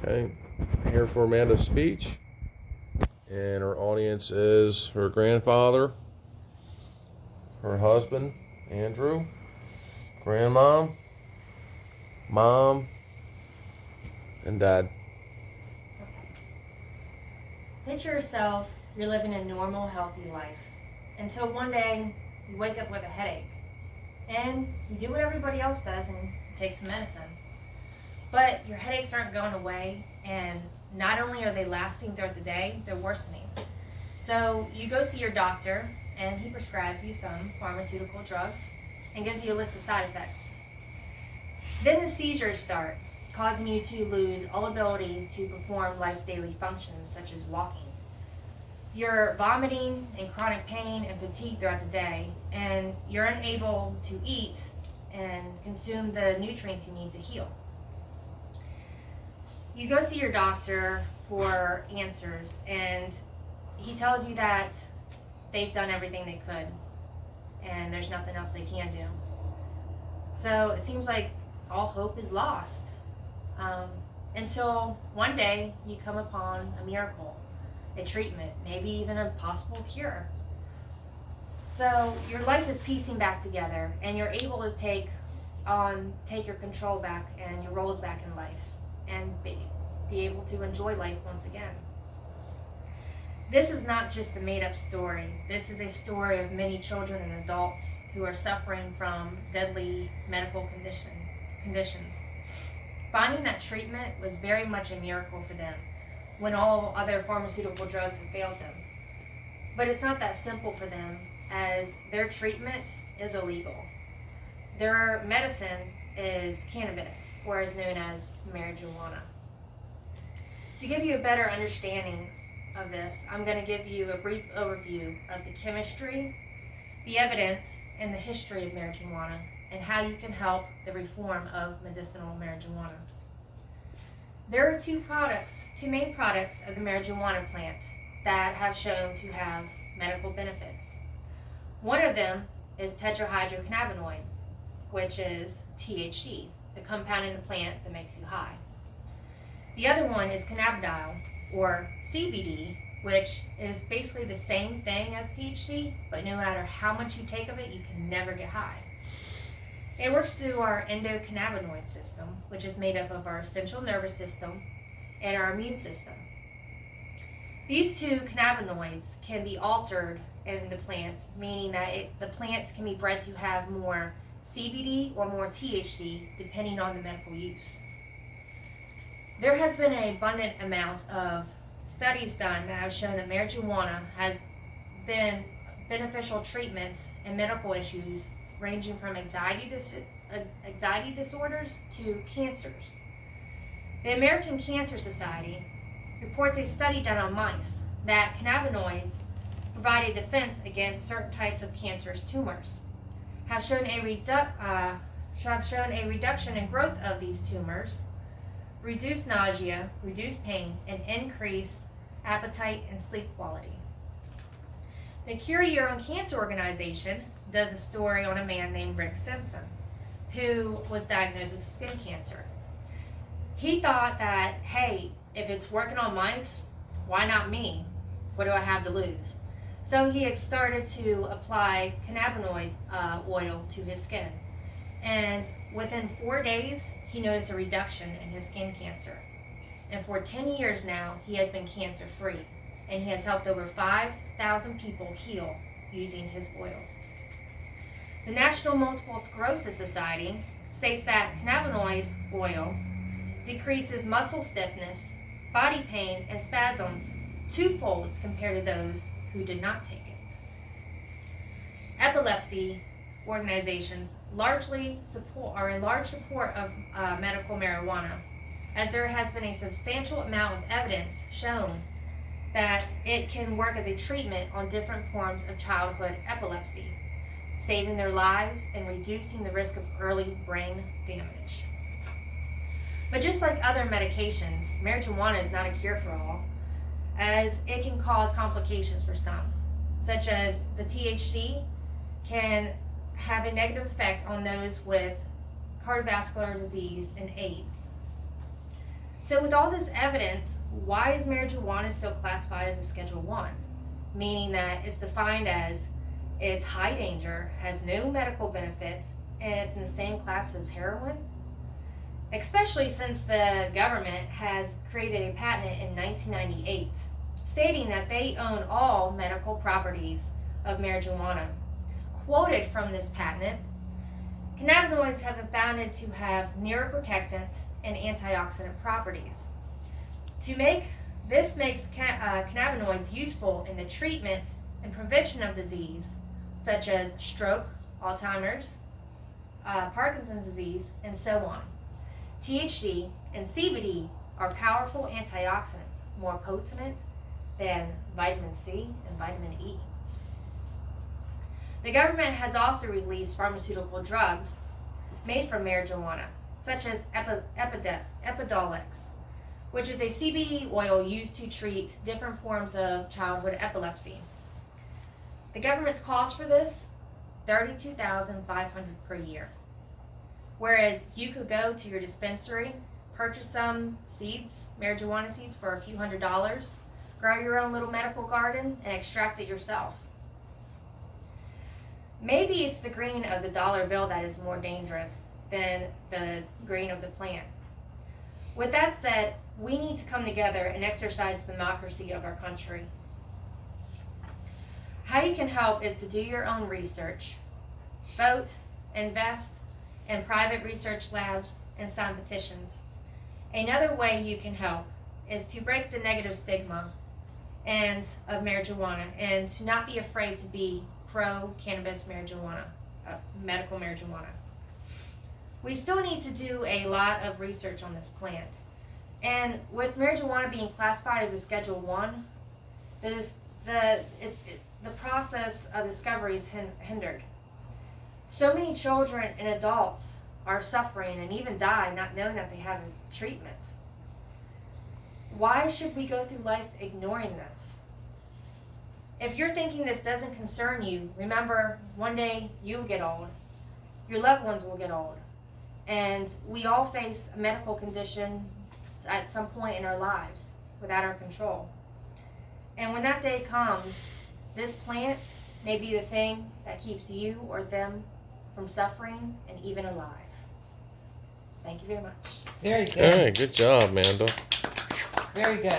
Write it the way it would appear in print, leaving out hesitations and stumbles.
Okay, here for Amanda's speech. And her audience is her grandfather, her husband, Andrew, grandmom, mom, and dad. Picture yourself, you're living a normal, healthy life. Until one day, you wake up with a headache. And you do what everybody else does and take some medicine. But your headaches aren't going away, and not only are they lasting throughout the day, they're worsening. So you go see your doctor, and he prescribes you some pharmaceutical drugs and gives you a list of side effects. Then the seizures start, causing you to lose all ability to perform life's daily functions, such as walking. You're vomiting and chronic pain and fatigue throughout the day, and you're unable to eat and consume the nutrients you need to heal. You go see your doctor for answers, and he tells you that they've done everything they could, and there's nothing else they can do. So it seems like all hope is lost. Until one day you come upon a miracle, a treatment, maybe even a possible cure. So your life is piecing back together, and you're able to take your control back and your roles back in life, and be able to enjoy life once again. This is not just a made-up story. This is a story of many children and adults who are suffering from deadly medical conditions. Finding that treatment was very much a miracle for them when all other pharmaceutical drugs have failed them. But it's not that simple for them, as their treatment is illegal. Their medicine is cannabis, or is known as marijuana. To give you a better understanding of this, I'm going to give you a brief overview of the chemistry, the evidence, and the history of marijuana, and how you can help the reform of medicinal marijuana. There are two main products of the marijuana plant that have shown to have medical benefits. One of them is tetrahydrocannabinoid, which is THC, the compound in the plant that makes you high. The other one is cannabidiol, or CBD, which is basically the same thing as THC, but no matter how much you take of it, you can never get high. It works through our endocannabinoid system, which is made up of our central nervous system and our immune system. These two cannabinoids can be altered in the plants, meaning that the plants can be bred to have more CBD or more THC, depending on the medical use. There has been an abundant amount of studies done that have shown that marijuana has been beneficial treatments in medical issues ranging from anxiety disorders to cancers. The American Cancer Society reports a study done on mice that cannabinoids provide a defense against certain types of cancerous tumors, have shown a reduction in growth of these tumors, reduce nausea, reduce pain, and increase appetite and sleep quality. The Cure Your Own Cancer organization does a story on a man named Rick Simpson, who was diagnosed with skin cancer. He thought that, hey, if it's working on mice, why not me? What do I have to lose? So he had started to apply cannabinoid oil to his skin. And within 4 days, he noticed a reduction in his skin cancer. And for 10 years now, he has been cancer-free. And he has helped over 5,000 people heal using his oil. The National Multiple Sclerosis Society states that cannabinoid oil decreases muscle stiffness, body pain, and spasms twofold compared to those who did not take it. Epilepsy organizations are in large support of medical marijuana, as there has been a substantial amount of evidence shown that it can work as a treatment on different forms of childhood epilepsy, saving their lives and reducing the risk of early brain damage. But just like other medications, marijuana is not a cure for all, as it can cause complications for some, such as the THC can have a negative effect on those with cardiovascular disease and AIDS. So with all this evidence, why is marijuana still classified as a Schedule 1? Meaning that it's defined as it's high danger, has no medical benefits, and it's in the same class as heroin? Especially since the government has created a patent in 1998 stating that they own all medical properties of marijuana. Quoted from this patent, cannabinoids have been found to have neuroprotectant and antioxidant properties. This makes cannabinoids useful in the treatment and prevention of disease such as stroke, Alzheimer's, Parkinson's disease, and so on. THC and CBD are powerful antioxidants, more potent than vitamin C and vitamin E. The government has also released pharmaceutical drugs made from marijuana, such as Epidiolex, which is a CBD oil used to treat different forms of childhood epilepsy. The government's cost for this, $32,500 per year. Whereas you could go to your dispensary, purchase some seeds, marijuana seeds for a few $100s, grow your own little medical garden, and extract it yourself. Maybe it's the green of the dollar bill that is more dangerous than the green of the plant. With that said, we need to come together and exercise the democracy of our country. How you can help is to do your own research, vote, invest in private research labs, and sign petitions. Another way you can help is to break the negative stigma of marijuana and to not be afraid to be pro-cannabis marijuana, medical marijuana. We still need to do a lot of research on this plant. And with marijuana being classified as a Schedule 1, the process of discovery is hindered. So many children and adults are suffering and even die not knowing that they have a treatment. Why should we go through life ignoring this? If you're thinking this doesn't concern you, remember one day you'll get old, your loved ones will get old, and we all face a medical condition at some point in our lives without our control. And when that day comes, this plant may be the thing that keeps you or them from suffering and even alive. Thank you very much. Very good. Hey, good job, Amanda. Very good.